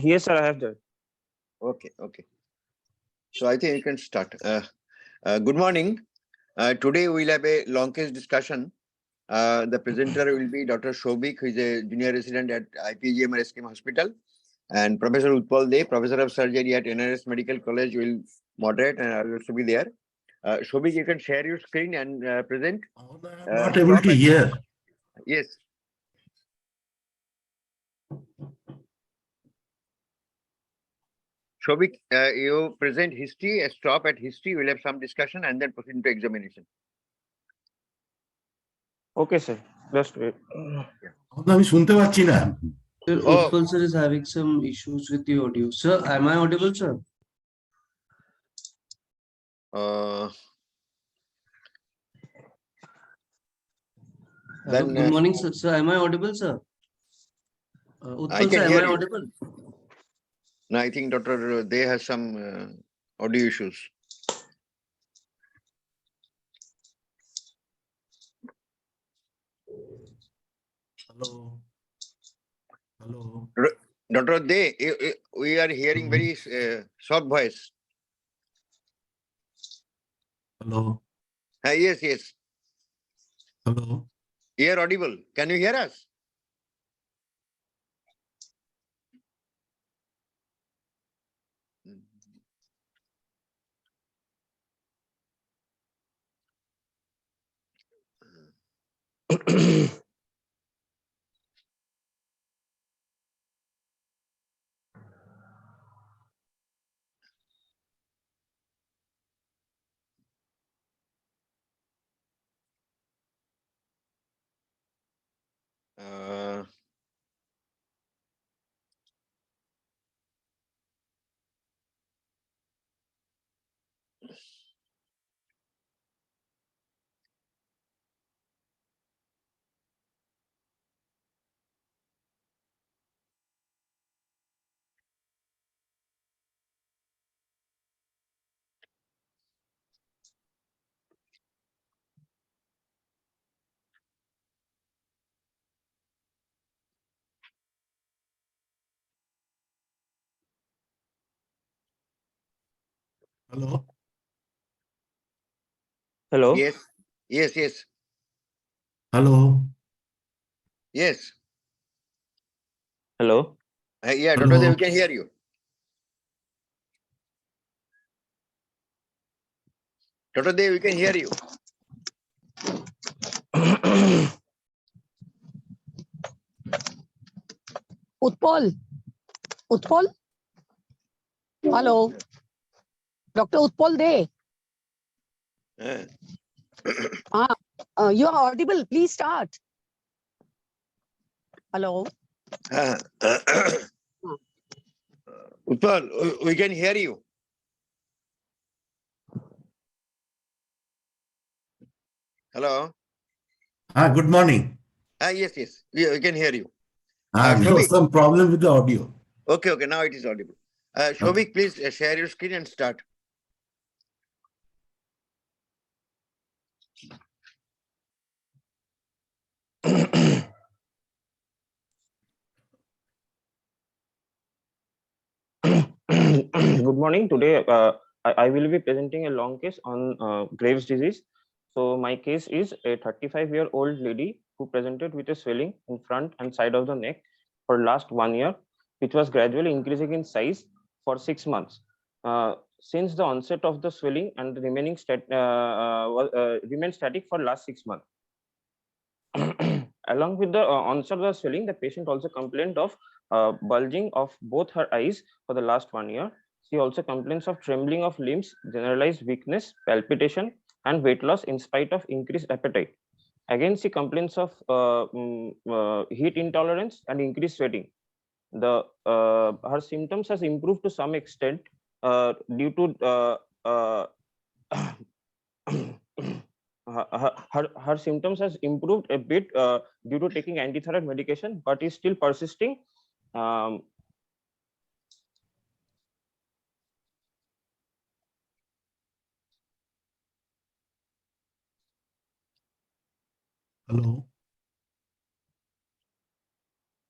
Yes, sir, I have that. Okay. So I think you can start. Good morning. Today we'll have a long case discussion. The presenter will be Dr. Shobik, who is a junior resident at IPGM SKM Hospital, and Professor Utpal De, Professor of Surgery at NRS Medical College, will moderate, and I will also be there. Shobik, you can share your screen and present. I'm not able to hear. Yes. Shobik, you present history, stop at history, we'll have some discussion and then proceed into examination. Okay, sir. Just wait. আমি শুনতে পাচ্ছি না। Sir, Oh. Utpal sir is having some issues with the audio. Sir, am I audible, sir? Then, Good morning, sir. Sir, am I audible, sir? Utpal can sir, am hear I you. audible? no, I think Dr. De has some audio issues. Hello. Dr. De, we are hearing very soft voice. Hello. Yes. Hello. You are audible. Can you hear us? Hello. Hello. Yes. Hello. Yes. Hello. Yeah, Hello. Dr. De, we can hear you. Dr. De, we can hear you. Utpal. Hello. Dr. Utpal De. You are audible. Please start. Hello. Utpal, we can hear you. Hello. Good morning. Yes. We can hear you. There was Shobik. some problem with the audio. Okay. Now it is audible. Shobik, please share your screen and start. Good morning. Today, I will be presenting a long case on Graves' disease. So my case is a 35-year-old lady who presented with a swelling in front and side of the neck for last 1 year, which was gradually increasing in size for 6 months. Since the onset of the swelling and remained static for last 6 months. Along with the onset of the swelling, the patient also complained of bulging of both her eyes for the last 1 year. She also complains of trembling of limbs, generalized weakness, palpitation, and weight loss in spite of increased appetite. Again, she complains of heat intolerance and increased sweating. Her symptoms has improved to some extent due to her symptoms has improved a bit due to taking antithyroid medication, but is still persisting. Hello.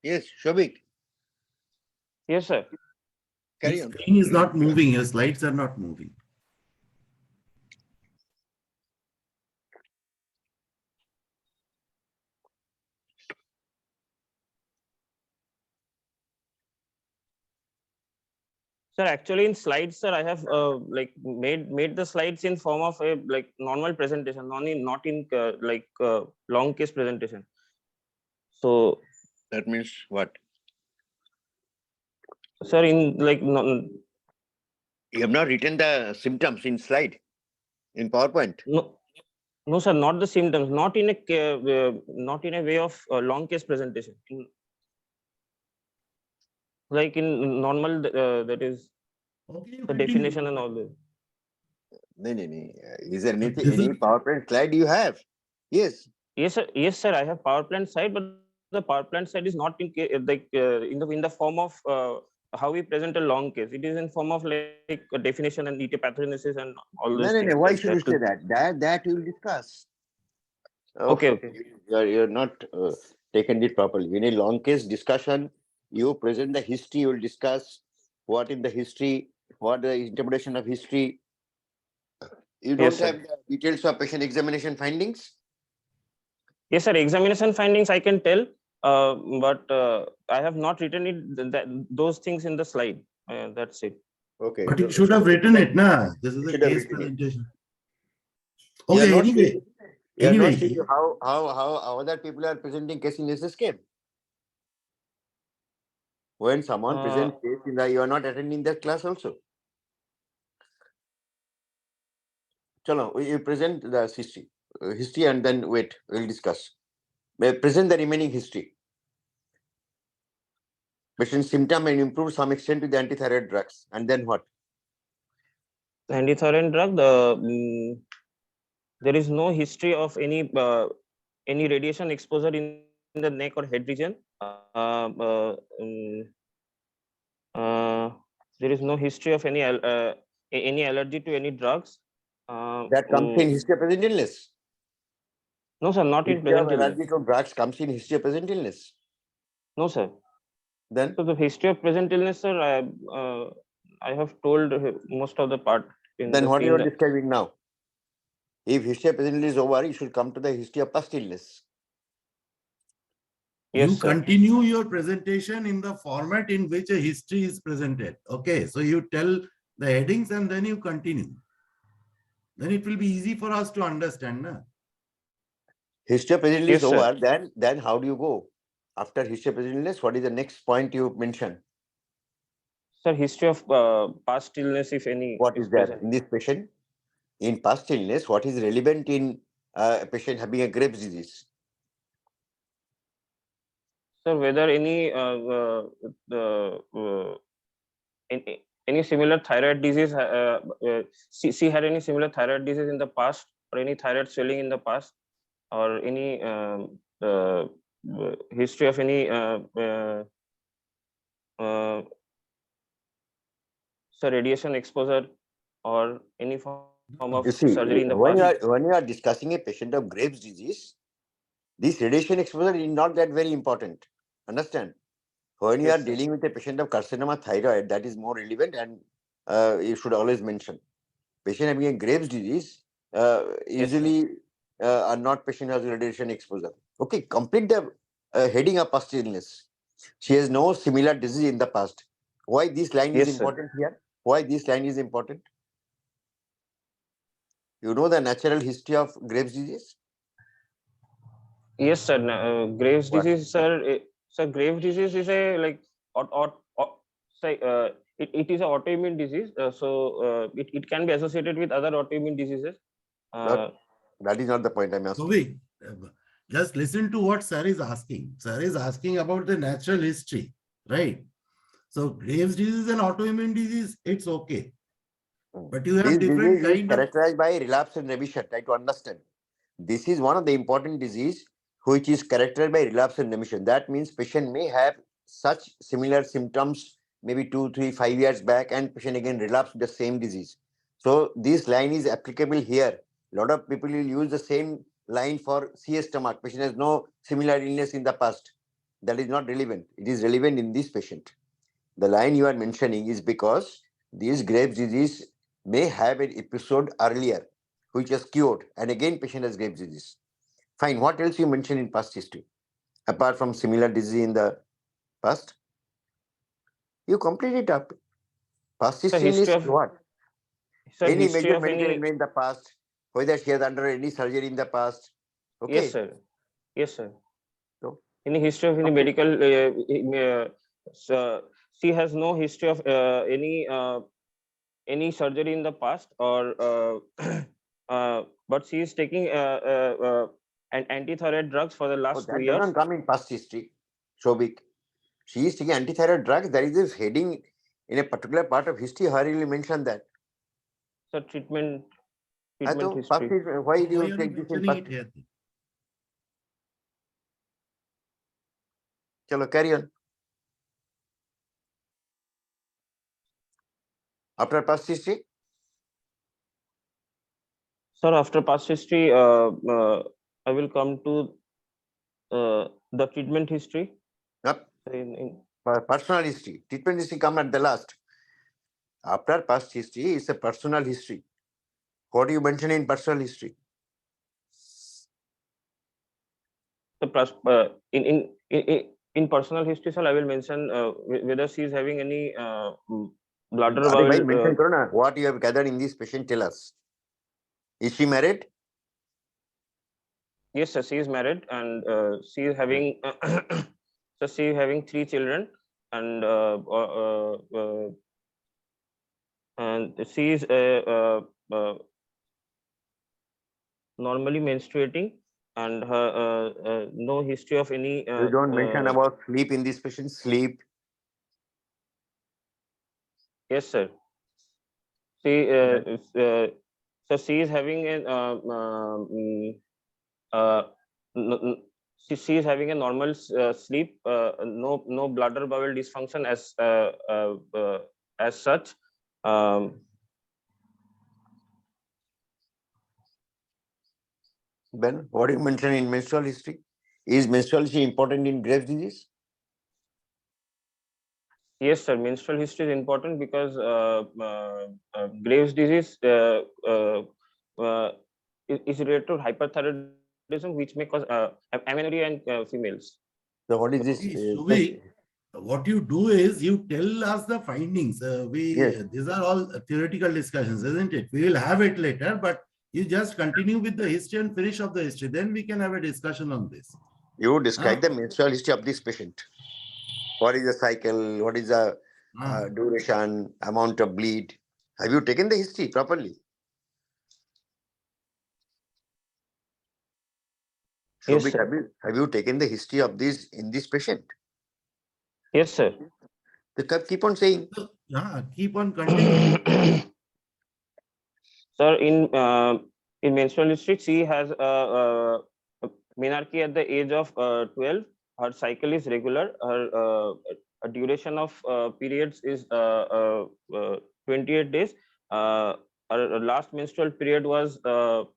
Yes, Shobik. Yes, sir. Carry Your on. screen is not moving. Your slides are not moving. Sir, actually in slides, sir, I have like made the slides in form of a like normal presentation, not in like long case presentation. So, That means what? sir, in like You have not written the symptoms in slide in PowerPoint. no, sir, not the symptoms, not in a way of long case presentation. Like in normal, that is Okay, you the continue. definition and all this. No. Is there anything, This any is- PowerPoint slide you have? Yes. Yes, sir. Yes, sir. I have power plant side, but the power plant side is not in the form of how we present a long case. It is in form of like a definition and ET pathogenesis and all those things. No. Why like should you that. say that? That we will discuss. Okay. You're not taken it properly. In a long case discussion, you present the history, you will discuss what in the history, what the interpretation of history. You don't Yes, sir. have the details of patient examination findings? Yes, sir. Examination findings I can tell, but I have not written those things in the slide. That's it. Okay. But you should have written it, na? This is a Should have case written it. presentation. You are Okay, not anyway. seeing- You are not Anyway, seeing how other people are presenting case in this scheme. When someone presents case in the, you are not attending that class also. Chalo, you present the history and then wait, we'll discuss. Present the remaining history. Patient symptom and improve to some extent with the antithyroid drugs. And then what? Antithyroid drug. There is no history of any radiation exposure in the neck or head region. There is no history of any allergy to any drugs. That comes in history of present illness. No, sir, not in History of present illness. allergy to drugs comes in history of present illness. No, sir. Then So the history of present illness, sir, I have told most of the part. what you are describing now? If history of present illness is over, you should come to the history of past illness. Yes, you sir. continue your presentation in the format in which a history is presented. Okay, so you tell the headings and then you continue. Then it will be easy for us to understand. Na? History of present Yes, illness sir. over, then how do you go? After history of present illness, what is the next point you mentioned? Sir, history of past illness, if any. What is that present. in this patient? In past illness, what is relevant in a patient having a Graves' disease? Sir, whether any similar thyroid disease, she had any similar thyroid disease in the past, or any thyroid swelling in the past, or any history of any radiation exposure or any form of You see, surgery in the when past. you are discussing a patient of Graves' disease, this radiation exposure is not that very important. Understand? When you Yes, are sir. dealing with a patient of carcinoma thyroid, that is more relevant, and you should always mention. Patient having a Graves' disease usually are not patient who has radiation exposure. Okay, complete the heading of past illness. She has no similar disease in the past. Why this line is Yes, sir. important here? Why this line is important? You know the natural history of Graves' disease? Yes, sir. Graves' What? disease, sir. Sir, Graves' disease is a like say it is an autoimmune disease. It can be associated with other autoimmune diseases. That is not the point I'm asking. So wait, just listen to what sir is asking. Sir is asking about the natural history, right? So Graves' disease is an autoimmune disease, it's okay. But you have This different disease is kind of. characterized by relapse and remission. Try to understand. This is one of the important disease which is characterized by relapse and remission. That means patient may have such similar symptoms maybe 2, 3, 5 years back, and patient again relapse with the same disease. So this line is applicable here. A lot of people will use the same line for CS stomach. Patient has no similar illness in the past. That is not relevant. It is relevant in this patient. The line you are mentioning is because this Graves' disease may have an episode earlier, which was cured, and again patient has Graves' disease. Fine. What else you mentioned in past history, apart from similar disease in the past? You complete it up. Past So history history is of what? so Any history major of medical any. event in the past, whether she has undergone any surgery in the past. Okay. Yes, sir. Yes, sir. So, Any history of any okay. medical, so she has no history of any surgery in the past, or but she is taking an antithyroid drugs for the Oh, last 2 that years. doesn't come in past history. Shobik. She is taking antithyroid drugs. There is this heading in a particular part of history. How will you mention that? So treatment So past history. history, why do Why you are you take this in mentioning past? it here? Chalo, carry on. After past history, Sir, after past history, I will come to the treatment history. not In personal history. Treatment history come at the last. After past history is a personal history. What do you mention in personal history? the in personal history, sir, I will mention whether she is having any bladder Are bhai, bowel. mention karo na. What you have gathered in this patient, tell us. Is she married? Yes, sir, she is married, and she is having so she is having 3 children, and she is normally menstruating, and her no history of any. You don't mention about sleep in this patient. Sleep. Yes, sir. She so she is having an she is having a normal sleep, no bladder bowel dysfunction as such. Ben, what do you mention in menstrual history? Is menstrual history important in Graves' disease? Yes, sir. Menstrual history is important because Graves' disease is related to hyperthyroidism, which may cause amenorrhea in females. So what is this? See, Shubhi, what you do is you tell us the findings. Yes. These are all theoretical discussions, isn't it? We will have it later, but you just continue with the history and finish of the history. Then we can have a discussion on this. You describe the menstrual history of this patient. What is the cycle? What is the duration, amount of bleed? Have you taken the history properly? Yes, Shobik, sir. have you taken the history of this in this patient? Yes, sir. Keep on saying. So, keep on continuing. Sir, in menstrual history, she has menarche at the age of 12. Her cycle is regular. Her duration of periods is 28 days. Her last menstrual period was on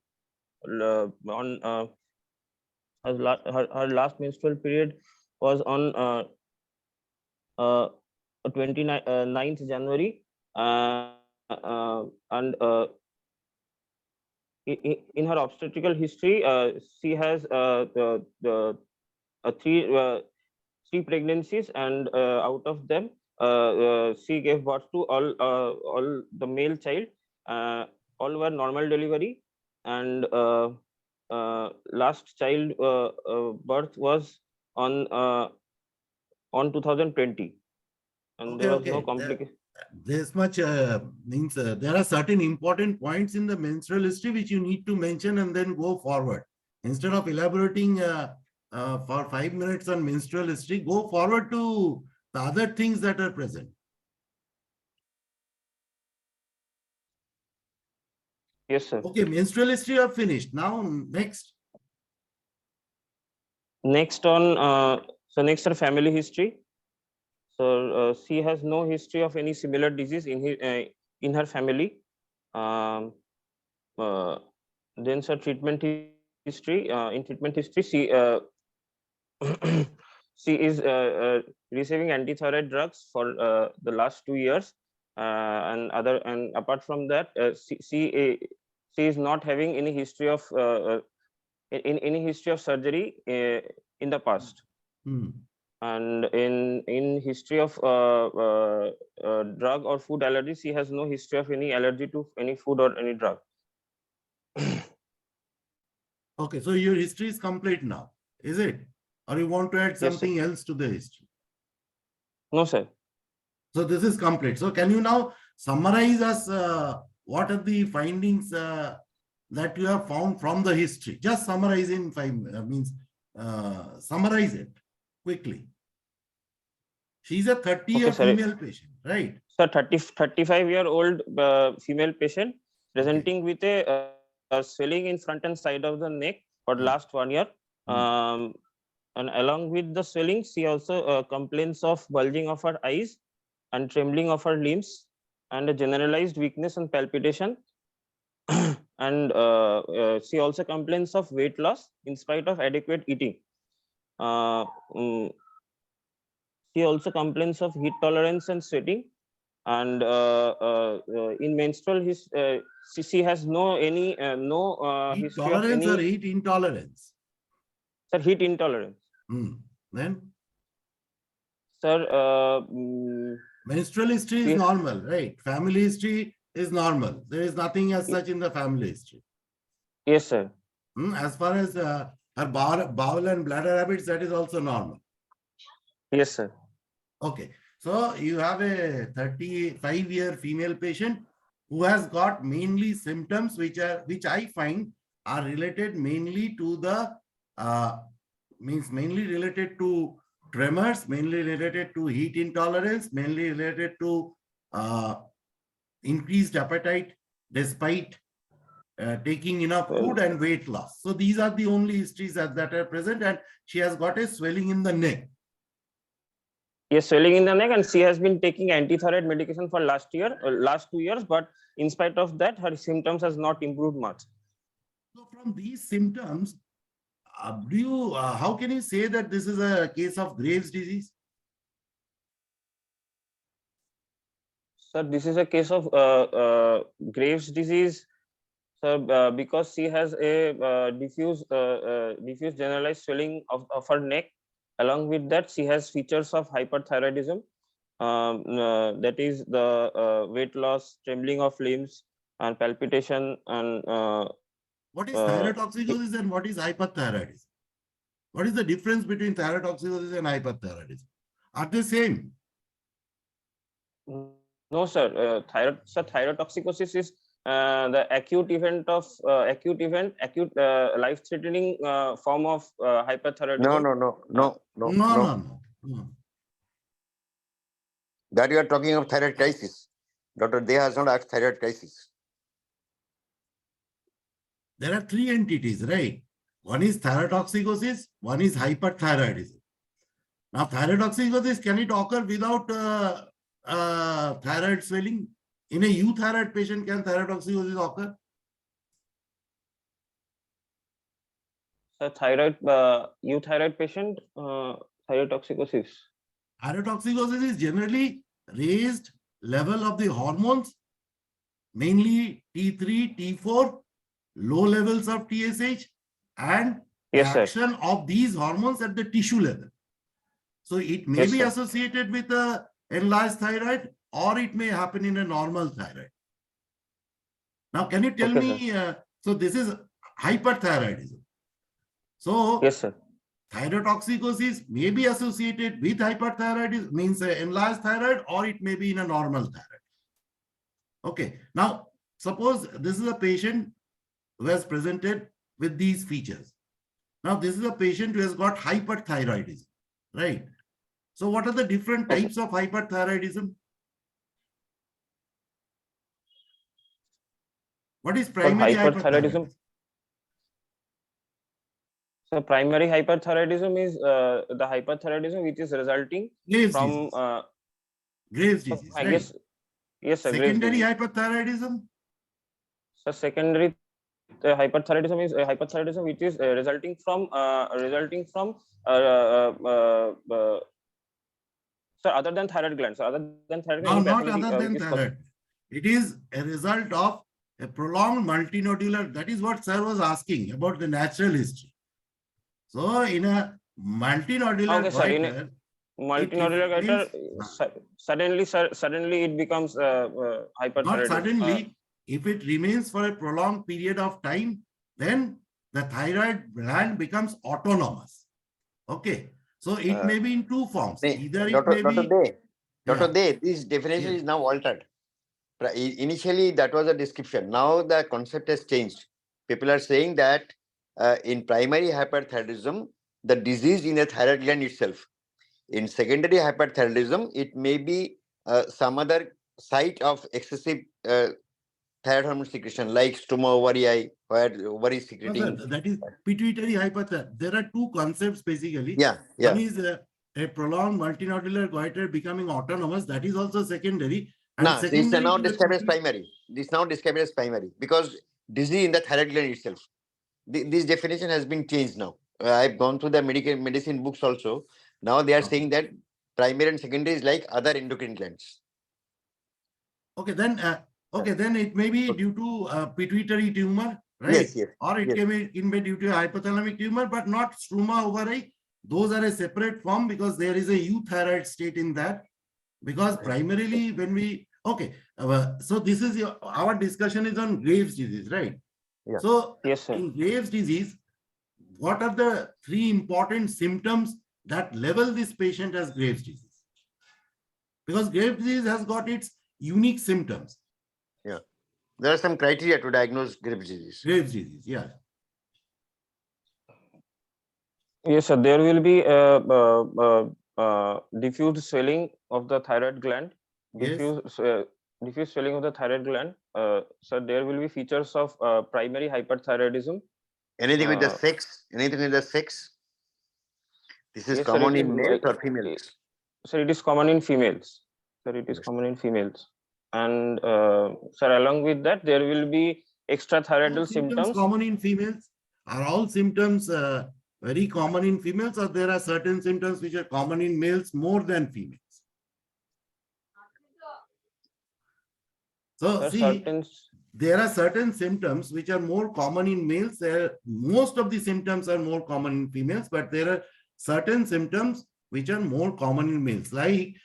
her last menstrual period was on 29th January, and in her obstetrical history, she has three pregnancies, and out of them, she gave birth to all the male child. All were normal delivery, and last child birth was on 2020, and there was no complication. This much means there are certain important points in the menstrual history which you need to mention and then go forward. Instead of elaborating for 5 minutes on menstrual history, go forward to the other things that are present. Yes, sir. Okay, menstrual history are finished. Now, next. Next next are family history. So she has no history of any similar disease in her family. Then treatment history. In treatment history, she she is receiving antithyroid drugs for the last 2 years, and apart from that, she is not having any history of any history of surgery in the past. Hmm. And in history of drug or food allergy, she has no history of any allergy to any food or any drug. Okay, so your history is complete now, is it? Or you want to add sir. something else to the history? No, sir. So this is complete. So can you now summarize us what are the findings that you have found from the history? Just summarize in summarize it quickly. She's a 30-year Okay, sir. female patient, right? So 35-year-old female patient presenting with a swelling in front and side of the neck for the last 1 year. And along with the swelling, she also complains of bulging of her eyes and trembling of her limbs and a generalized weakness and palpitation. And she also complains of weight loss in spite of adequate eating. She also complains of heat tolerance and sweating. And in menstrual, she has no any Heat history of tolerance or any heat intolerance? sir, heat intolerance. Then Sir, menstrual history is yes. normal, right? Family history is normal. There is nothing as such in the family history. Yes, sir. As far as her bowel and bladder habits, that is also normal. Yes, sir. Okay. So you have a 35-year female patient who has got mainly symptoms which I find are related mainly to the mainly related to tremors, mainly related to heat intolerance, mainly related to increased appetite despite taking enough food and weight loss. So these are the only histories that are present, and she has got a swelling in the neck. Yes, swelling in the neck, and she has been taking antithyroid medication for last 2 years, but in spite of that, her symptoms has not improved much. So from these symptoms, how can you say that this is a case of Graves' disease? Sir, this is a case of Graves' disease, sir, because she has a diffuse generalized swelling of her neck. Along with that, she has features of hyperthyroidism, that is the weight loss, trembling of limbs, and palpitation. And what is thyrotoxicosis and what is hyperthyroidism? What is the difference between thyrotoxicosis and hyperthyroidism? Are they same? No, sir. Thyrotoxicosis is the acute life-threatening form of hyperthyroidism. No. That you are talking of thyroid crisis. Dr. Deha has not asked thyroid crisis. There are three entities, right? One is thyrotoxicosis, one is hyperthyroidism. Now, thyrotoxicosis, can it occur without thyroid swelling? In a euthyroid patient, can thyrotoxicosis occur? So euthyroid patient, thyrotoxicosis. Thyrotoxicosis is generally raised level of the hormones, mainly T3, T4, low levels of TSH, and Yes, sir. action of these hormones at the tissue level. So it may Yes, be sir. associated with a enlarged thyroid, or it may happen in a normal thyroid. Now, can you tell me, so this is hyperthyroidism. So Yes, sir. thyrotoxicosis may be associated with hyperthyroidism, means enlarged thyroid, or it may be in a normal thyroid. Okay. Now, suppose this is a patient who has presented with these features. Now, this is a patient who has got hyperthyroidism, right? So what are the different types of hyperthyroidism? What is primary hyperthyroidism? So primary hyperthyroidism is the hyperthyroidism which is resulting Graves' from disease. Graves' disease, guess, yes, sir. Secondary hyperthyroidism? So secondary hyperthyroidism is hyperthyroidism which is resulting from sir, other than thyroid glands, other than thyroid No, gland, not pathology other than which is caused. thyroid. It is a result of a prolonged multinodular. That is what sir was asking about the natural history. So in a multinodular Okay, sir, in a goiter, multinodular goiter, suddenly it becomes not hyperthyroidism. suddenly, if it remains for a prolonged period of time, then the thyroid gland becomes autonomous. Okay. So it may be in two forms. Either it may Dr. be. Day, Dr. Yeah. Day, this definition Yes. is now altered. Initially, that was a description. Now the concept has changed. People are saying that in primary hyperthyroidism, the disease in the thyroid gland itself. In secondary hyperthyroidism, it may be some other site of excessive thyroid hormone secretion, like struma ovarii, where ovary is No, secreting. sir, that is pituitary hyperthyroidism. There are two concepts basically. Yeah, One yeah. is a prolonged multinodular goiter becoming autonomous. That is also secondary. And No, this is secondary now to the described as complete- primary. This now described as primary because disease in the thyroid gland itself. This definition has been changed now. I've gone through the medicine books also. Now they are Okay. saying that primary and secondary is like other endocrine glands. Okay, then it may be due to pituitary tumor, right? Yes, yes. Or it yes. can be due to a hypothalamic tumor, but not struma ovarii. Those are a separate form because there is a euthyroid state in that. Because primarily when we so this is our discussion is on Graves' disease, right? Yeah. So Yes, sir. in Graves' disease, what are the three important symptoms that level this patient as Graves' disease? Because Graves' disease has got its unique symptoms. There are some criteria to diagnose Graves' disease. Graves' disease, yeah. Yes, sir. There will be diffuse swelling of the thyroid gland. Yes. Diffuse swelling of the thyroid gland. So there will be features of primary hyperthyroidism. Anything with the Uh, sex? Anything with the sex? This is Yes, sir, common it in is males or like- females? Sir, it is common in females. Sir, it is Yes. common in females. And sir, along with that, there will be All extrathyroidal symptoms. common in females. Are all symptoms very common in females, or there are certain symptoms which are common in males more than females? So Sir, see, certain there are certain symptoms which are more common in males. Most of the symptoms are more common in females, but there are certain symptoms which are more common in males. Like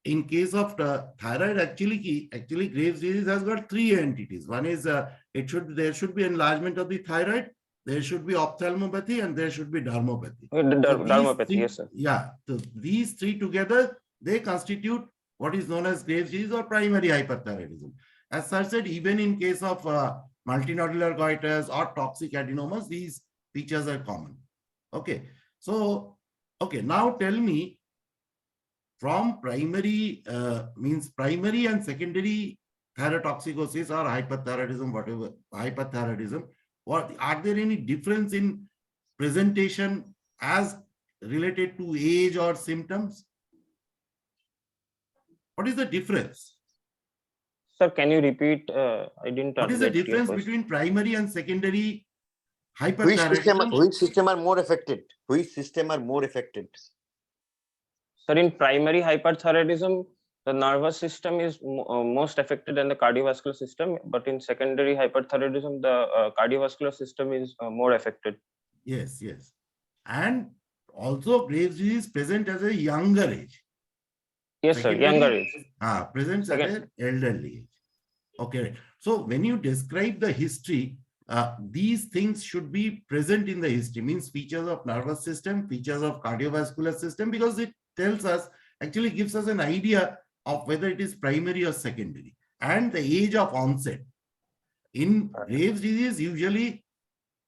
in case of thyroid, actually Graves' disease has got three entities. One is there should be enlargement of the thyroid, there should be ophthalmopathy, and there should be dermopathy. So these dermopathy. three- Yes, sir. Yeah, so these three together, they constitute what is known as Graves' disease or primary hyperthyroidism. As Sir said, even in case of multinodular goiters or toxic adenomas, these features are common. Okay, so now tell me, from primary means primary and secondary thyrotoxicosis or hyperthyroidism, whatever hyperthyroidism, what are there any difference in presentation as related to age or symptoms? What is the difference? Sir, can you repeat? I didn't What is the get your difference question. between primary and secondary Which hyperthyroidism? system are more affected? Which system are more affected? Sir, in primary hyperthyroidism, the nervous system is most affected than the cardiovascular system. But in secondary hyperthyroidism, the cardiovascular system is more affected. Yes, yes. And also Graves' disease present as a younger age. Yes, sir. Secondary- Younger age. Presents at an elderly age. Okay. So when you describe the history, these things should be present in the history, means features of nervous system, features of cardiovascular system, because it tells us, actually gives us an idea of whether it is primary or secondary, and the age of onset. In Graves' disease, usually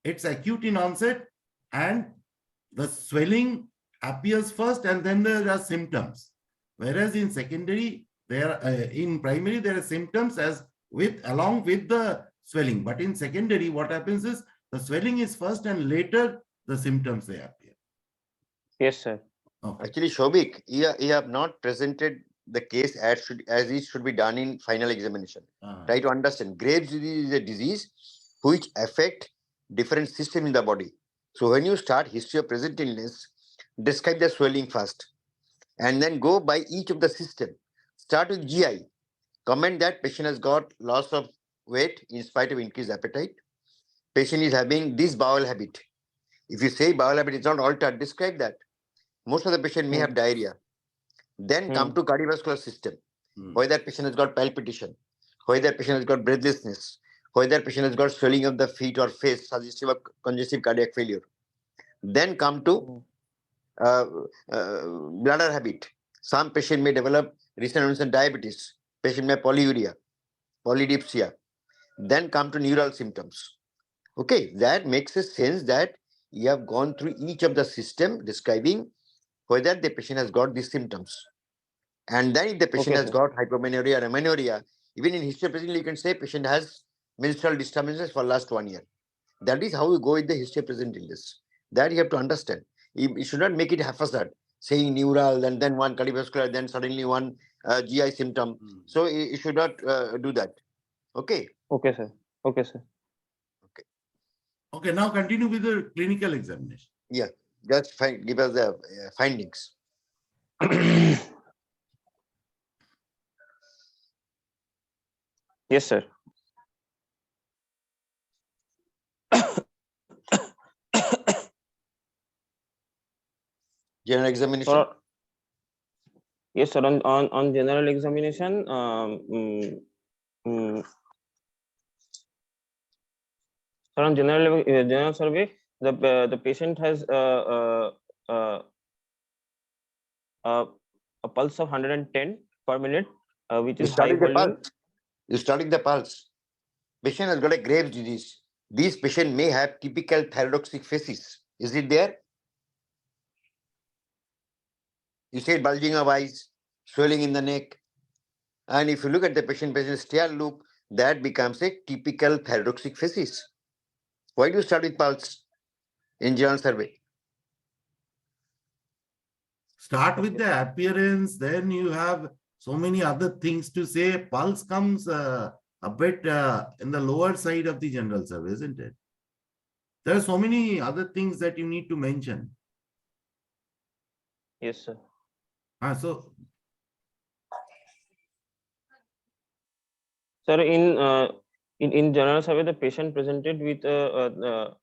it's acute in onset and the swelling appears first and then there are symptoms. Whereas in secondary, in primary, there are symptoms along with the swelling. But in secondary, what happens is the swelling is first and later the symptoms they appear. Yes, sir. Okay. Actually, Shobik, you have not presented the case as it should be done in final examination. Try to understand. Graves' disease is a disease which affect different systems in the body. So when you start history of present illness, describe the swelling first, and then go by each of the system. Start with GI. Comment that patient has got loss of weight in spite of increased appetite. Patient is having this bowel habit. If you say bowel habit is not altered, describe that. Most of the patient may have diarrhea. Then come to cardiovascular system. Whether patient has got palpitation, whether patient has got breathlessness, whether patient has got swelling of the feet or face suggestive of congestive cardiac failure. Then come to bladder habit. Some patient may develop recent onset diabetes. Patient may polyuria, polydipsia. Then come to neural symptoms. Okay, that makes a sense that you have gone through each of the system describing whether the patient has got these symptoms. And then if the patient Okay, has sir. got hypomenorrhea or amenorrhea, even in history of present, you can say patient has menstrual disturbances for last 1 year. That is how you go with the history of present illness. That you have to understand. You should not make it haphazard, saying neural and then one cardiovascular, then suddenly one GI symptom. So you should not do that. Okay. Okay, sir. Okay, sir. Okay, now continue with the clinical examination. Yeah. Just give us the findings. Yes, sir. General examination. So, yes, sir. On general examination, sir, on general survey, the patient has a pulse of 110 per minute, which You is high studied the volume. pulse. You studied the pulse. Patient has got a Graves' disease. These patients may have typical thyroidoxic phases. Is it there? You said bulging of eyes, swelling in the neck. And if you look at the patient stare look, that becomes a typical thyroidoxic phases. Why do you start with pulse in general survey? Start with the appearance, then you have so many other things to say. Pulse comes a bit in the lower side of the general survey, isn't it? There are so many other things that you need to mention. Yes, sir. So Sir, in general survey, the patient presented with a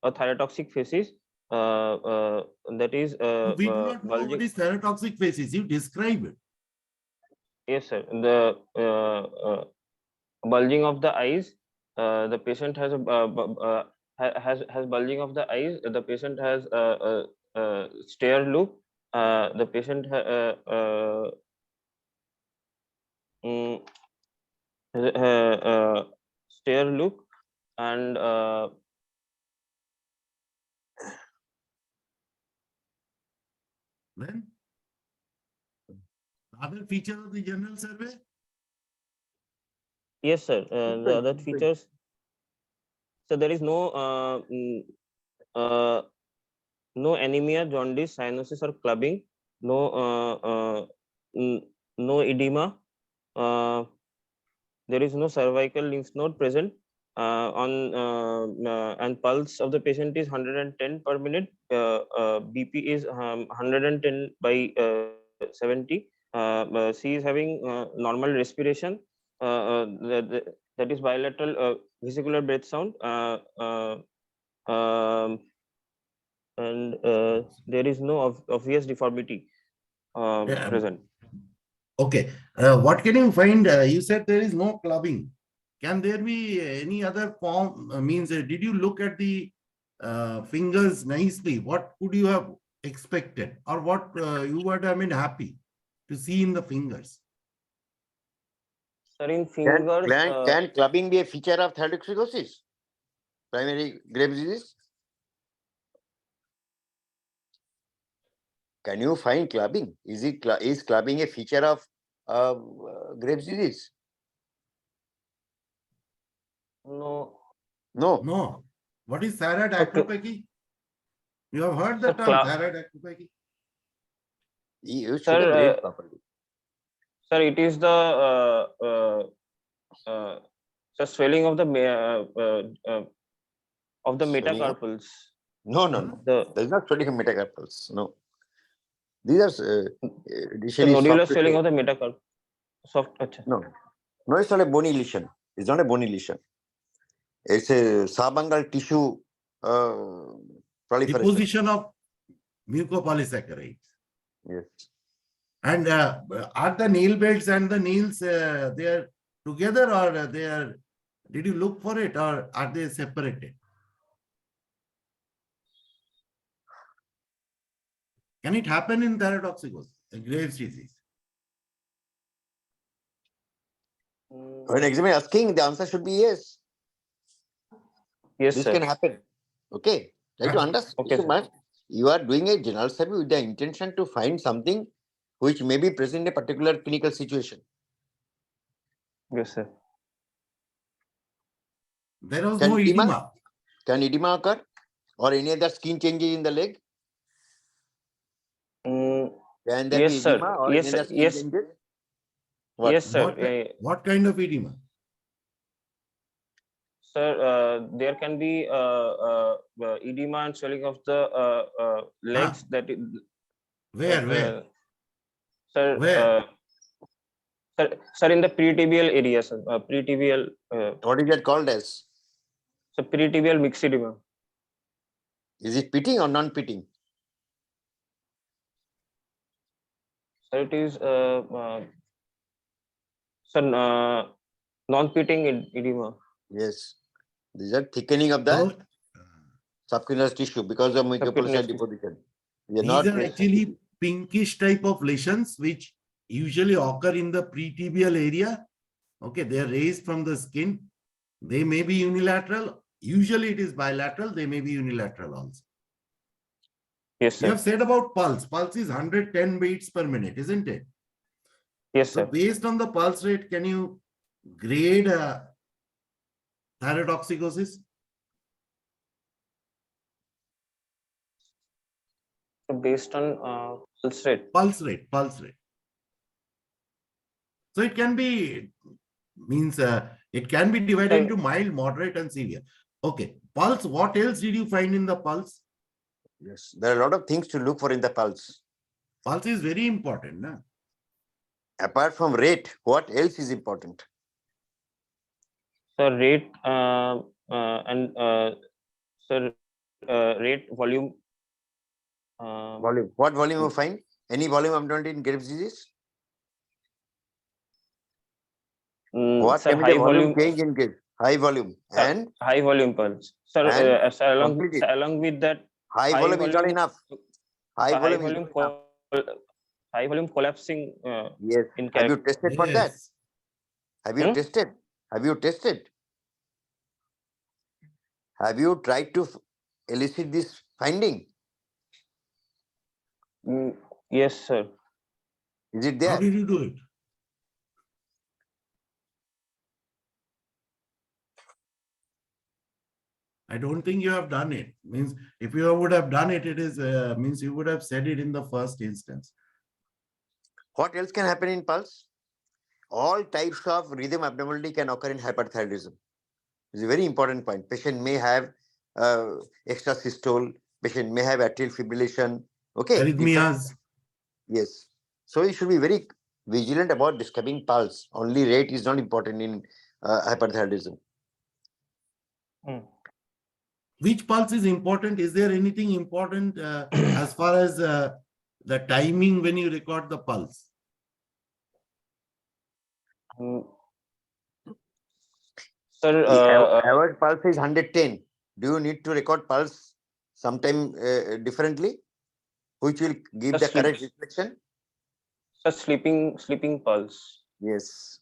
thyrotoxic phases. That is we do not know bulging. what is thyrotoxic phases. You describe it. Yes, sir. The bulging of the eyes. The patient has a has bulging of the eyes. The patient has a stare look. The patient stare look, and Then other feature of the general survey. yes, sir. The other features. So there is no no anemia, jaundice, cyanosis, or clubbing. No no edema. There is no cervical lymph node present. And pulse of the patient is 110 per minute. BP is 110 by 70. She is having normal respiration. That is bilateral vesicular breath sound. And there is no obvious deformity present. Okay. What can you find? You said there is no clubbing. Can there be any other form? Means, did you look at the fingers nicely? What could you have expected, or what you would have been happy to see in the fingers? Sir, in fingers. Can clubbing be a feature of thyroiditis? Primary Graves' disease? Can you find clubbing? Is clubbing a feature of Graves' disease? No. No. No. What is thyroid Okay. acropathy? You have heard the Sir, term thyroid acropathy? You should Sir, have read properly. Sir, it is the So swelling of the Swelling of- metacarpals. No, no, no. The There's not swelling of metacarpals. No. These are initially nodular soft swelling tissue. of the metacarpal. Soft. Acha. No, no, it's not a bony lesion. It's not a bony lesion. It's a subungual tissue proliferation. Deposition of mucopolysaccharides. Yes. And are the nail beds and the nails they are together, or they are? Did you look for it, or are they separated? Can it happen in thyrotoxicosis, Graves' disease? When examiner is asking, the answer should be yes. Yes, This sir. can happen. Okay. Try to Ah, understand. okay, sir. You are doing a general survey with the intention to find something which may be present in a particular clinical situation. Yes, sir. There was Can no edema? edema. Can edema occur? Or any other skin changes in the leg? Mm, Can there yes, be sir. edema or Yes, any sir. other skin Yes. changes? What? Yes, sir. What kind of edema? Sir, there can be edema and swelling of the legs. That is, Where? sir, Where? sir, in the pretibial area, sir. Pretibial, What is that called as? so pretibial myxedema. Is it pitting or non-pitting? So it is, sir, non-pitting edema. Yes. These are thickening of the So, subcutaneous tissue because of mucopolysaccharides Subcutaneous tissue. deposition. They are these not are actually pinkish type of lesions which usually occur in the pretibial area. Okay, they are raised from the skin. They may be unilateral. Usually it is bilateral. They may be unilateral also. Yes, You sir. have said about pulse. Pulse is 110 beats per minute, isn't it? Yes, So sir. based on the pulse rate, can you grade thyrotoxicosis? So based on pulse rate. Pulse rate. So it can be, it can be divided Sir. into mild, moderate, and severe. Okay, pulse, what else did you find in the pulse? Yes, there are a lot of things to look for in the pulse. Pulse is very important. Na? Apart from rate, what else is important? So rate and sir, rate, volume. Volume. What volume you find? Any volume abnormality in Graves' disease? What Sir, can be high the volume volume. change in Graves? High volume. Sir, And high volume pulse. Sir, And sir, complete it. along with that, high high volume is not volume- enough. High high volume is volume, not enough. high volume collapsing. Yes. In Have you cap. tested for that? Yes. Have you tested? Have you tested? Have you tried to elicit this finding? Yes, sir. Is it How there? did you do it? I don't think you have done it. Means if you would have done it, it is means you would have said it in the first instance. What else can happen in pulse? All types of rhythm abnormality can occur in hyperthyroidism. It's a very important point. Patient may have extra systole. Patient may have atrial fibrillation. Okay. Arrhythmias. Yes. So you should be very vigilant about describing pulse. Only rate is not important in hyperthyroidism. Which pulse is important? Is there anything important as far as the timing when you record the pulse? Sir, The average pulse is 110. Do you need to record pulse sometime differently, which will give the Just correct sleep. reflection? sir, sleeping pulse. Yes.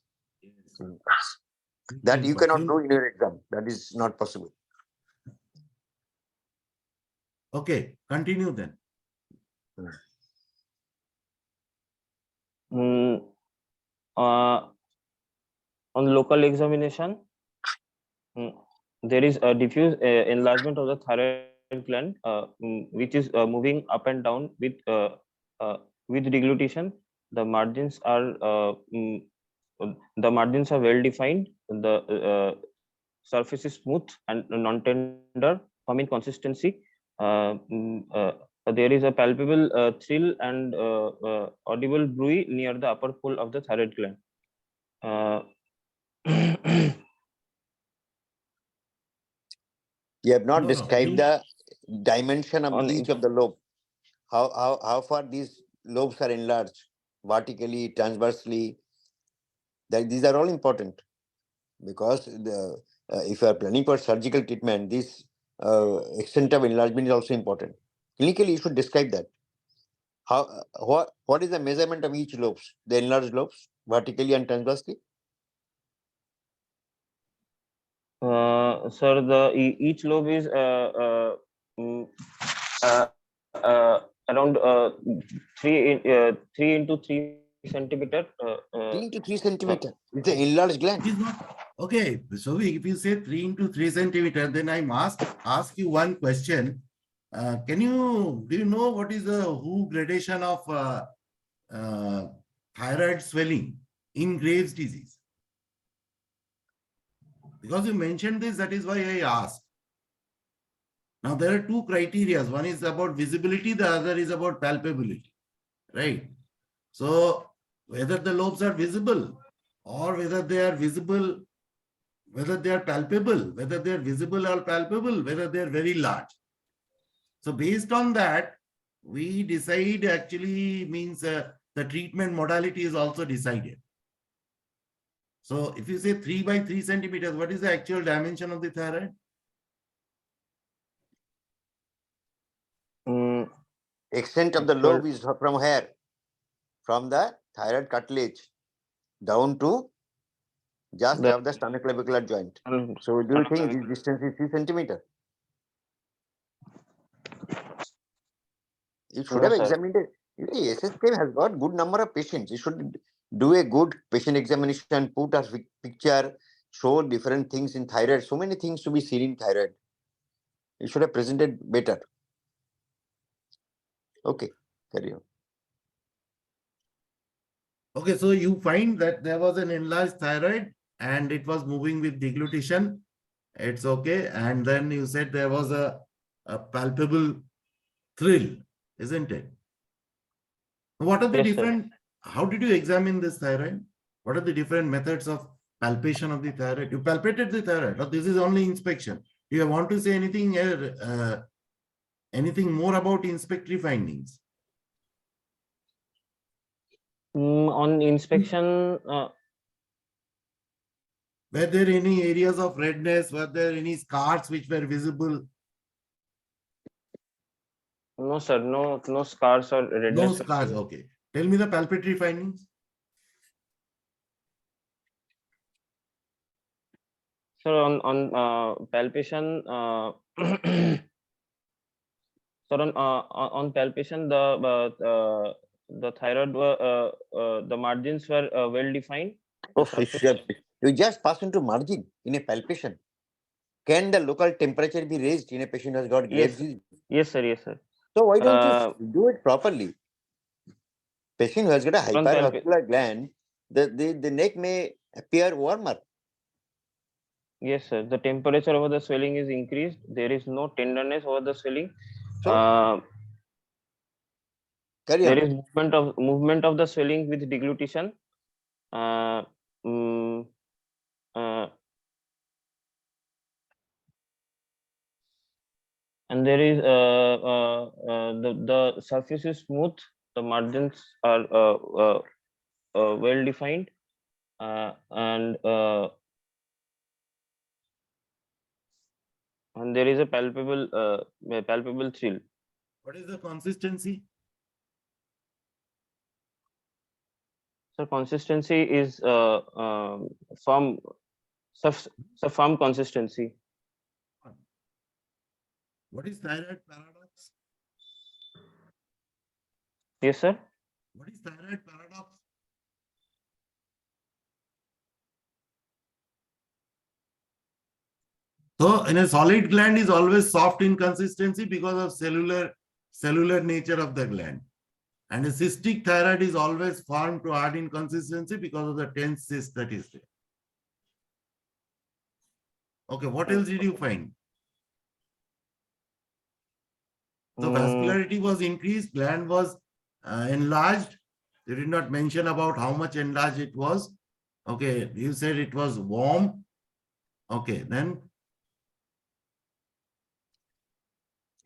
That you cannot Important. do in your exam. That is not possible. Okay, continue then. On local examination, there is a diffuse enlargement of the thyroid gland, which is moving up and down with deglutition. The margins are the margins are well defined. The surface is smooth and non-tender, firm in consistency. There is a palpable thrill and audible bruit near the upper pole of the thyroid gland. You have not No, no, described you- the dimension of On- each of the lobe. How far these lobes are enlarged, vertically, transversely. That these are all important because if you are planning for surgical treatment, this extent of enlargement is also important. Clinically, you should describe that. What is the measurement of each lobes, the enlarged lobes, vertically and transversely? Sir, each lobe is mm, uh, around 3 into 3 centimeter. 3 into 3 centimeter. It's an enlarged gland. it is not. Okay, so if you say 3 into 3 centimeter, then I must ask you one question. Do you know what is the WHO gradation of thyroid swelling in Graves' disease? Because you mentioned this, that is why I asked. Now there are two criteria. One is about visibility, the other is about palpability, right? So whether the lobes are visible or whether they are visible, whether they are palpable, whether they are visible or palpable, whether they are very large. So based on that, we decide actually means the treatment modality is also decided. So if you say 3 by 3 centimeters, what is the actual dimension of the thyroid? mm, Extent of the Actual- lobe is from here, from the thyroid cartilage down to just The- above the sternoclavicular joint. So do you think this distance is 3 centimeter? You should No, have sir. examined it. SSK has got good number of patients. You should do a good patient examination, put a picture, show different things in thyroid. So many things to be seen in thyroid. You should have presented better. Okay, carry on. Okay, so you find that there was an enlarged thyroid and it was moving with deglutition. It's okay. And then you said there was a palpable thrill, isn't it? What are the Yes, sir. different, how did you examine this thyroid? What are the different methods of palpation of the thyroid? You palpated the thyroid, or this is only inspection? Do you want to say anything here, anything more about inspectory findings? On inspection, Were there any areas of redness? Were there any scars which were visible? no, sir. No scars or redness. No were scars. seen. Okay. Tell me the palpatory findings. Sir, on palpation, sir, on palpation, the thyroid the margins were well defined. Oh, surface- you just pass into margin in a palpation. Can the local temperature be raised in a patient who has got Graves' Yes. disease? Yes, sir. Yes, sir. So why don't Uh, you do it properly? Patient who has got a From hypervascular gland, the neck may appear warmer. Yes, sir. The temperature over the swelling is increased. There is no tenderness over the swelling. So carry There on. is movement of the swelling with deglutition. Uh, mm, uh, and there is the surface is smooth. The margins are well defined, and there is a palpable thrill. What is the consistency? So consistency is firm, firm consistency. What is thyroid paradox? Yes, sir. What is thyroid paradox? So in a solid gland is always soft in consistency because of cellular nature of the gland. And a cystic thyroid is always formed to add inconsistency because of the tense cyst that is there. Okay, what else did you find? So vascularity was increased, gland was enlarged. You did not mention about how much enlarged it was. Okay, you said it was warm. Okay, then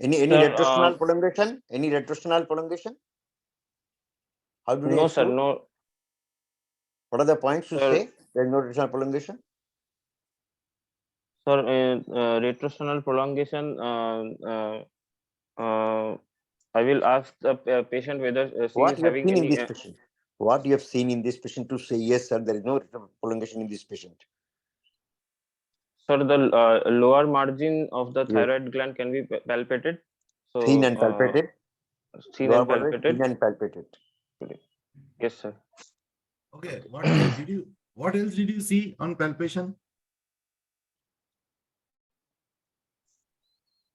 Any Sir, retrosternal prolongation? Any retrosternal prolongation? How do they no, sir, exclude? no. What are the points to Sir, say? There is no retrosternal prolongation. Sir, retrosternal prolongation, I will ask the patient whether she What is you have having seen in any. this patient? What you have seen in this patient to say yes, sir, there is no retrosternal prolongation in this patient. Sir, the lower margin of the Yes. thyroid gland can be palpated. So, Thin and palpated. seen Lower and part is palpated. thin and palpated. Yes, sir. okay, what else did you see on palpation?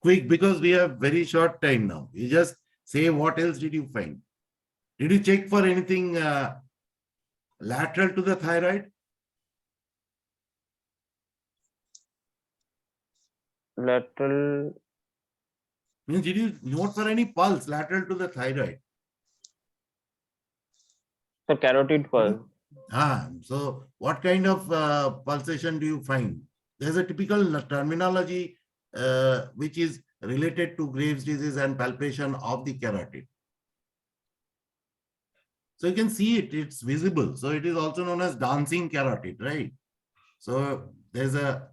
Quick, because we have very short time now. You just say what else did you find? Did you check for anything lateral to the thyroid? Lateral. Means did you note for any pulse lateral to the thyroid? Sir, carotid pulse. So what kind of pulsation do you find? There's a typical terminology which is related to Graves' disease and palpation of the carotid. So you can see it, it's visible. So it is also known as dancing carotid, right? So there's a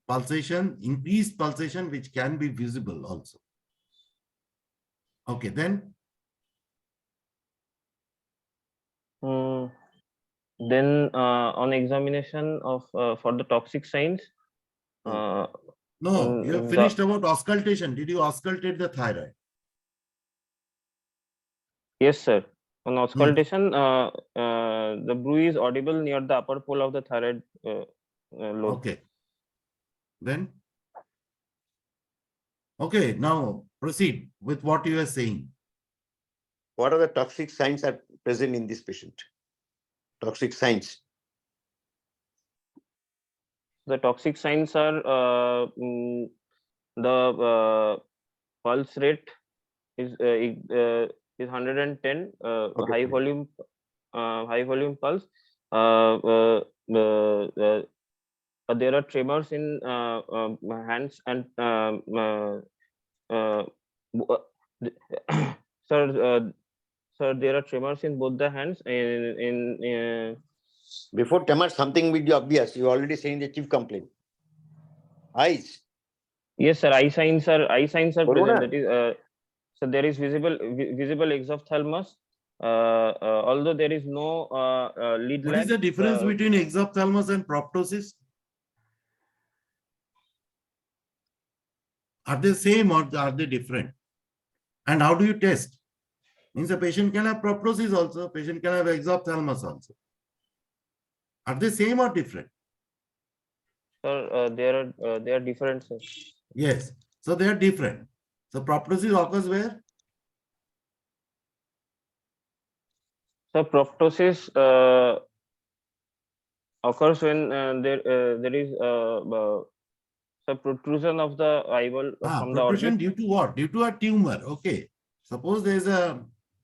pulsation, increased pulsation, which can be visible also. Okay, then Then on examination of for the toxic signs, no, in- you have in finished about auscultation. Did you auscultate the thyroid? yes, sir. On auscultation, the bruit is audible near the upper pole of the thyroid lobe. Okay. Then, okay, now proceed with what you are saying. What are the toxic signs are present in this patient? Toxic signs. The toxic signs are the pulse rate is 110, Okay, high fine. volume pulse. There are tremors in hands and sir, sir, there are tremors in both the hands. Before tremor, something will be obvious. You already saying the chief complaint. Eyes. Yes, sir. Eye signs are present. Corona. That is, so there is visible exophthalmos. Although there is no lead What lag. is the difference between exophthalmos and proptosis? Are they same or are they different? And how do you test? Means a patient can have proptosis also, patient can have exophthalmos also. Are they same or different? Sir, they are different, sir. Yes. So they are different. So proptosis occurs where? So proptosis occurs when there is so protrusion of the eyeball from the Protrusion orbit. due to what? Due to a tumor. Okay. Suppose there is a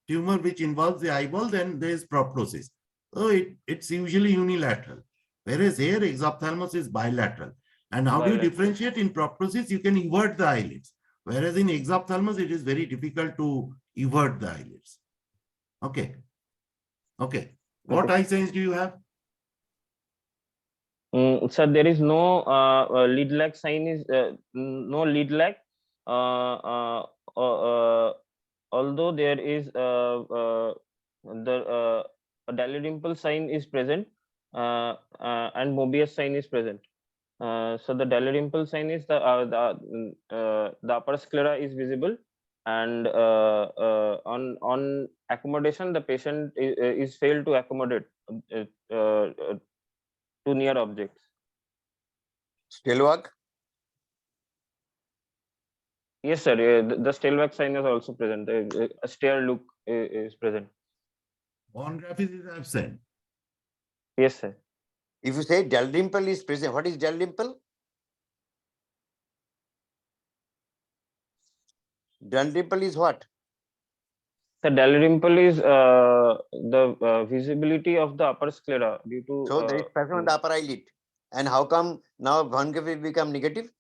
tumor which involves the eyeball, then there is proptosis. So it's usually unilateral. Whereas here exophthalmos is bilateral. And how do you Bilateral. differentiate? In proptosis, you can evert the eyelids. Whereas in exophthalmos, it is very difficult to evert the eyelids. Okay. Okay. What Okay. eye signs do you have? Sir, there is no lead lag sign is no lead lag. Although there is the Dalrymple sign is present and Mobius sign is present. So the Dalrymple sign is the upper sclera is visible, and on accommodation the patient is failed to accommodate to near objects. Scale work. Yes, sir. The Stelvac sign is also present. A stare look is present. Von Graffis is absent. Yes, sir. If you say Dalrymple is present, what is Dalrymple? Dalrymple is what? The Dalrymple is the visibility of the upper sclera due to. So there is spasm on the upper eyelid. And how come now Von Graffis become negative?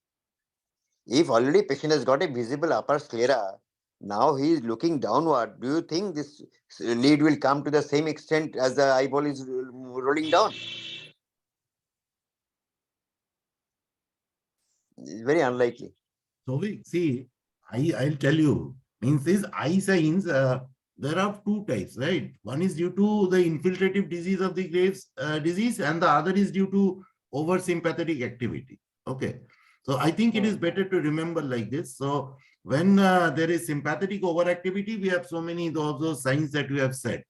If already patient has got a visible upper sclera, now he is looking downward. Do you think this lead will come to the same extent as the eyeball is rolling down? It's very unlikely. So we see, I'll tell you, means these eye signs, there are two types, right? One is due to the infiltrative disease of the Graves disease, and the other is due to oversympathetic activity. Okay. So I think it is better to remember like this. So when there is sympathetic overactivity, we have so many of those signs that we have said.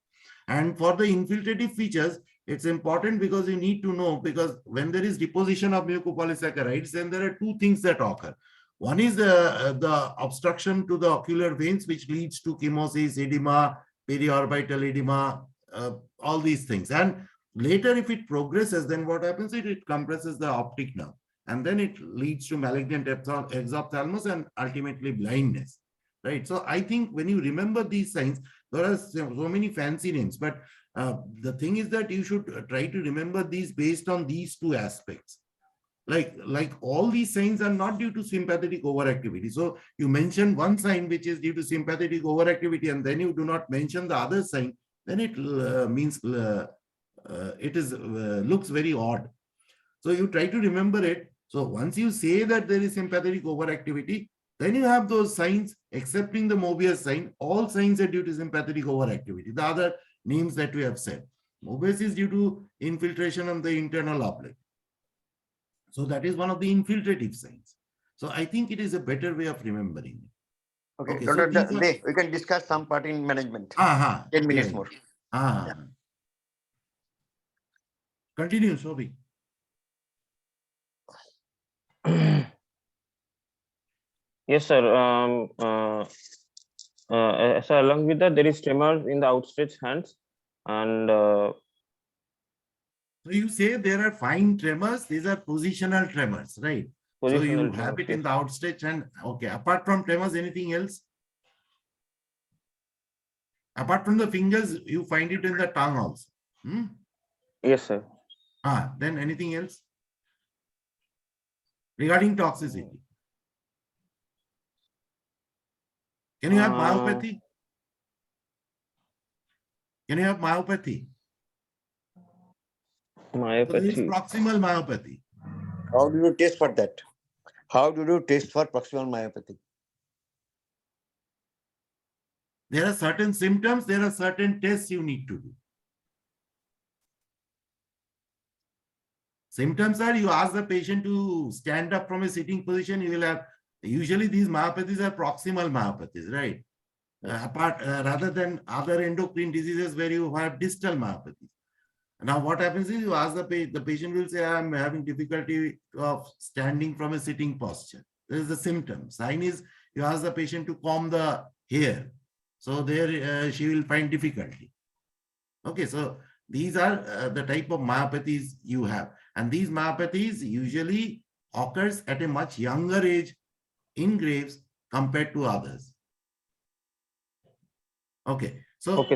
And for the infiltrative features, it's important because you need to know, because when there is deposition of mucopolysaccharides, then there are two things that occur. One is the obstruction to the ocular veins, which leads to chemosis, edema, periorbital edema, all these things. And later, if it progresses, then what happens is it compresses the optic nerve. And then it leads to malignant exophthalmos and ultimately blindness. Right. So I think when you remember these signs, there are so many fancy names, but the thing is that you should try to remember these based on these two aspects. Like all these signs are not due to sympathetic overactivity. So you mention one sign which is due to sympathetic overactivity, and then you do not mention the other sign, then it means it is looks very odd. So you try to remember it. So once you say that there is sympathetic overactivity, then you have those signs, excepting the Mobius sign. All signs are due to sympathetic overactivity. The other names that we have said. Mobius is due to infiltration of the internal oblique. So that is one of the infiltrative signs. So I think it is a better way of remembering it. Okay, Okay, so so these are- we can discuss some part in management. Aha, 10 minutes yeah. more. Ah. Continue, Shobhi. Yes, sir. So along with that, there is tremor in the outstretched hands, and So you say there are fine tremors, these are positional tremors, right? So you positional have tremors. it in the outstretched hand. Okay, apart from tremors, anything else? Apart from the fingers, you find it in the tongue also. Hmm? Yes, sir. Then anything else? Regarding toxicity. Can you have myopathy? Can you have myopathy? So there is Myopathy. proximal myopathy. How do you test for that? How do you test for proximal myopathy? There are certain symptoms, there are certain tests you need to do. Symptoms are you ask the patient to stand up from a sitting position, you will have, usually these myopathies are proximal myopathies, right? Rather than other endocrine diseases where you have distal myopathies. Now what happens is you ask the patient will say, I'm having difficulty of standing from a sitting posture. This is the symptom. Sign is you ask the patient to comb the hair. So there she will find difficulty. Okay, so these are the type of myopathies you have. And these myopathies usually occurs at a much younger age in Graves compared to others. Okay, so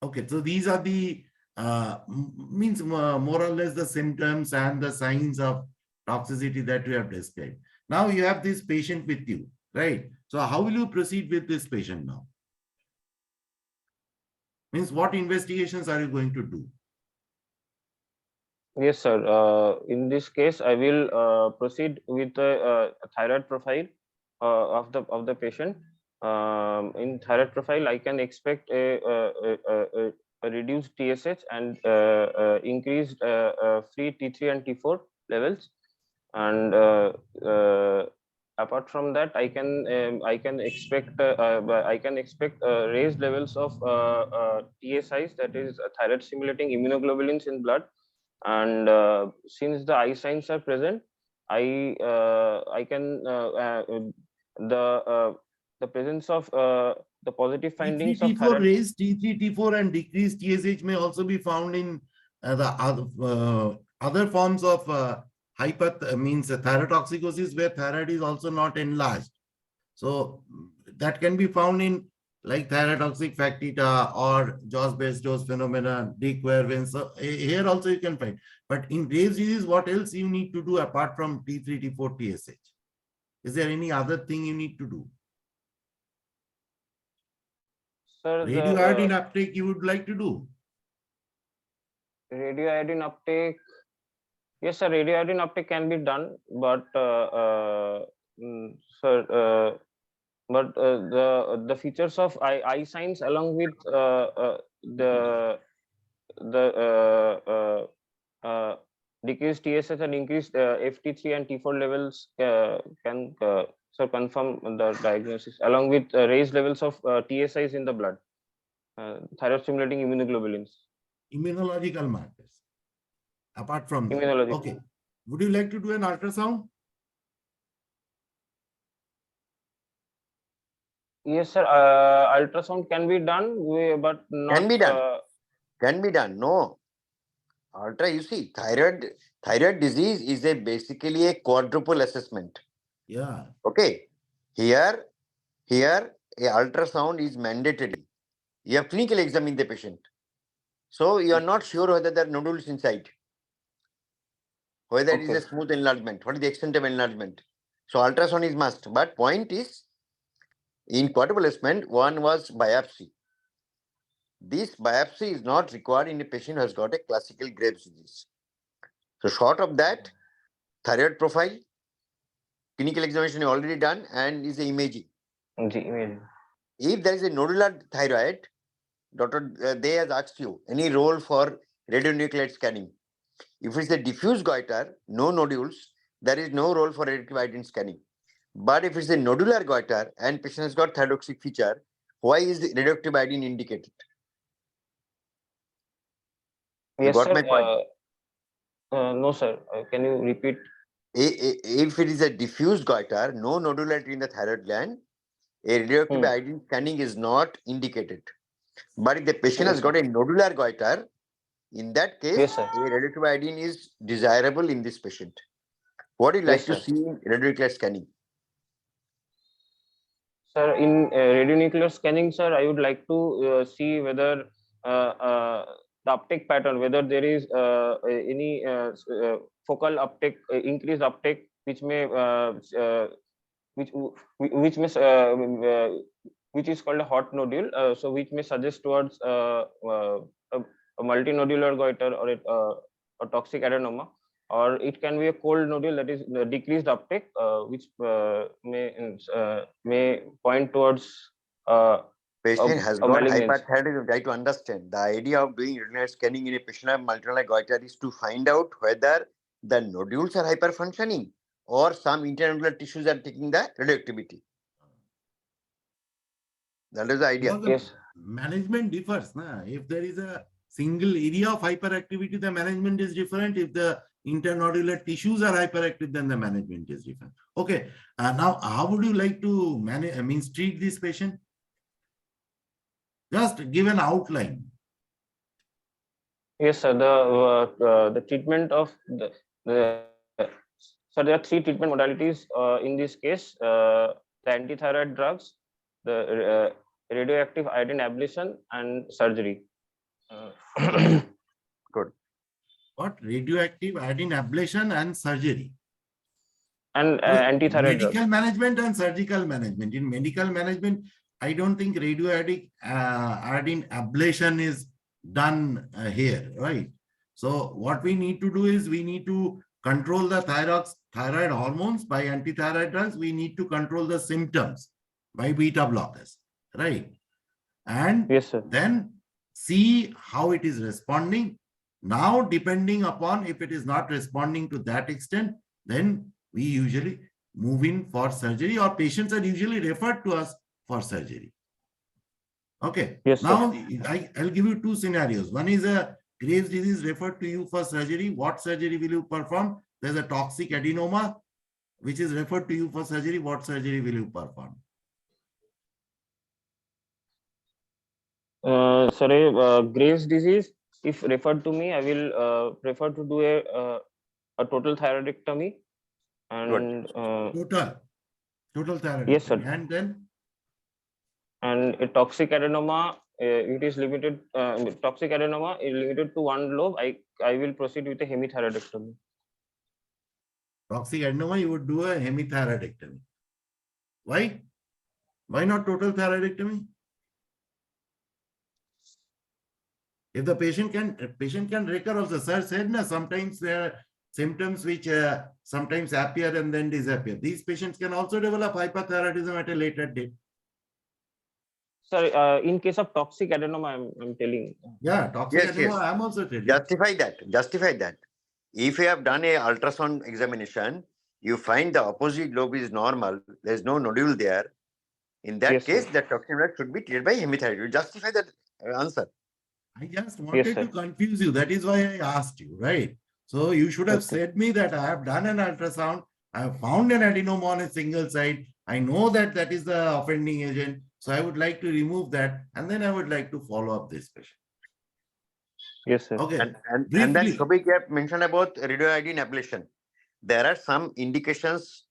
okay, so these are the means more or less the symptoms and the signs of toxicity that we have described. Now you have this patient with you, right? So how will you proceed with this patient now? Means what investigations are you going to do? Yes, sir. In this case, I will proceed with the thyroid profile of the patient. In thyroid profile, I can expect a reduced TSH and increased free T3 and T4 levels, and apart from that, I can expect raised levels of TSIs, that is thyroid stimulating immunoglobulins in blood. And since the eye signs are present, I can the presence of the positive findings of T3, T4 thyroid. raised T3, T4 and decreased TSH may also be found in the other forms of means thyrotoxicosis where thyroid is also not enlarged. So that can be found in like thyrotoxic factita or Joss-Best-Dose phenomena, de Quervain. So here also you can find. But in Graves' disease, what else you need to do apart from T3, T4, TSH? Is there any other thing you need to do? Sir, Radioiodine uptake you would like to do? radioiodine uptake. Yes, sir. Radioiodine uptake can be done, but sir, but the features of eye signs along with the decreased TSH and increased FT3 and T4 levels can so confirm the diagnosis along with raised levels of TSIs in the blood, thyroid stimulating immunoglobulins. Immunological markers. Apart from that. Immunological. Okay. Would you like to do an ultrasound? Yes, sir. Ultrasound can be done, but not. Can be done. Can be done. No. Ultra, you see, thyroid disease is basically a quadruple assessment. Yeah. Okay. Here, a ultrasound is mandatory. You have clinically examined the patient. So you are not sure whether there are nodules inside, whether it is a smooth enlargement, what is the extent of enlargement. So ultrasound is must. But point is, in quadruple assessment, one was biopsy. This biopsy is not required in a patient who has got a classical Graves' disease. So short of that, thyroid profile, clinical examination is already done and is a imaging. If there is a nodular thyroid, doctor, they has asked you any role for radionuclide scanning. If it's a diffuse goiter, no nodules, there is no role for radioactive iodine scanning. But if it's a nodular goiter and patient has got thyrotoxic feature, why is the radioactive iodine indicated? Yes, you got sir. my point? No, sir. Can you repeat? If it is a diffuse goiter, no nodularity in the thyroid gland, a radioactive iodine scanning is not indicated. But if the patient has got a nodular goiter, in that case, a radioactive iodine is desirable in this patient. What do you like to see in radionuclide scanning? Sir, in radionuclear scanning, sir, I would like to see whether the uptake pattern, whether there is any focal uptake, increased uptake, which may which is called a hot nodule, so which may suggest towards a multinodular goiter or a toxic adenoma, or it can be a cold nodule, that is decreased uptake, which may point towards patient has got malignancy. hyperthyroidism. Try to understand the idea of doing radionuclide scanning in a patient of multinodular goiter is to find out whether the nodules are hyperfunctioning or some internodular tissues are taking the radioactivity. That is the idea. Yes. Management differs. If there is a single area of hyperactivity, the management is different. If the internodular tissues are hyperactive, then the management is different. Okay. Now, how would you like to manage? Treat this patient? Just give an outline. Yes, sir. The treatment of so there are three treatment modalities in this case: the antithyroid drugs, the radioactive iodine ablation, and surgery. Good. What? Radioactive iodine ablation and surgery. And antithyroid medical drugs. management and surgical management. In medical management, I don't think radioactive iodine ablation is done here, right? So what we need to do is we need to control the thyroid hormones by antithyroid drugs. We need to control the symptoms by beta blockers, right? And yes, sir. Then see how it is responding. Now, depending upon if it is not responding to that extent, then we usually move in for surgery, or patients are usually referred to us for surgery. Okay. Yes, now I'll give you two scenarios. One is a Graves' disease referred to you for surgery. What surgery will you perform? there's a toxic adenoma, which is referred to you for surgery. What surgery will you perform? Sorry, Graves' disease. If referred to me, I will prefer to do a total thyroidectomy. And Total thyroid. Yes, sir. And then and a toxic adenoma, it is limited. Toxic adenoma is limited to one lobe. I will proceed with a hemithyroidectomy. toxic adenoma, you would do a hemithyroidectomy. Why? Why not total thyroidectomy? If the patient can recover also, sir said, na, sometimes there are symptoms which sometimes appear and then disappear. These patients can also develop hyperthyroidism at a later date. Sorry, in case of toxic adenoma, I'm telling. Yeah, toxic Yes, adenoma, yes. I'm also telling. Justify that. If you have done a ultrasound examination, you find the opposite lobe is normal, there's no nodule there. In that Yes, case, sir. the toxin should be treated by hemithyroid. You justify that answer. I just wanted sir. to confuse you. That is why I asked you, right? So you should have Okay. said me that I have done an ultrasound. I have found an adenoma on a single site. I know that that is the offending agent. So I would like to remove that. And then I would like to follow up this patient. Yes, sir. Okay. And then Briefly. Shobhik, you have mentioned about radioiodine ablation. There are some indications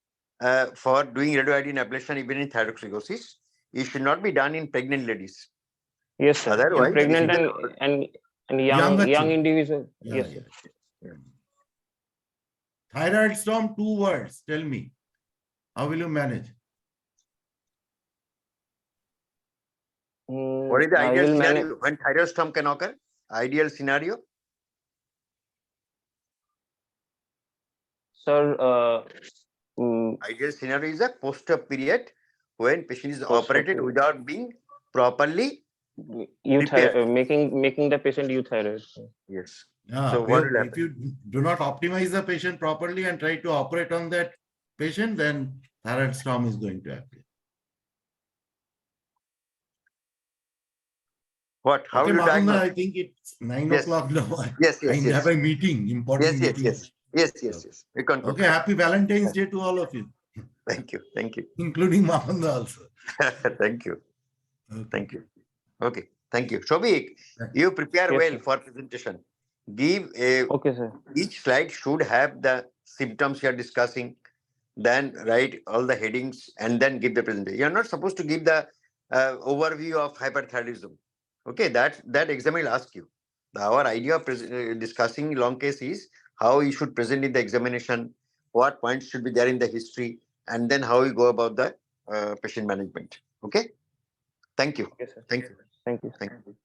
for doing radioiodine ablation even in thyroxidosis. It should not be done in pregnant ladies. Yes, sir. Otherwise, In pregnant this is and Younger young children. individual. Yeah, Yes, sir. yeah. Thyroid storm, 2 words. Tell me. How will you manage? what is the I ideal will manage. scenario when thyroid storm can occur? Ideal scenario? Sir, Ideal scenario is a post-op period when patient is Post-op operated period. without being properly prepared. making the patient euthyroid. Yes. Yeah, So what will if happen? you do not optimize the patient properly and try to operate on that patient, then thyroid storm is going to appear. What? How Okay, will you Makunda, diagnose? I think it's 9 Yes. o'clock now. Yes, I yes, yes. have a meeting, important Yes, meeting. yes. We conclude. Okay, happy Valentine's Day to all of you, Thank you. including Makunda also. Thank you. Okay. Thank you. Okay. Thank you. Shobhik, Yeah. you prepare Yes, well sir. for presentation. Give a Okay, sir. each slide should have the symptoms you are discussing, then write all the headings and then give the presentation. You are not supposed to give the overview of hyperthyroidism. Okay, that exam will ask you. Our idea of discussing long case is how you should present in the examination, what points should be there in the history, and then how you go about the patient management. Okay. Thank you. Okay, sir. Thank you. Thank you. Thank you.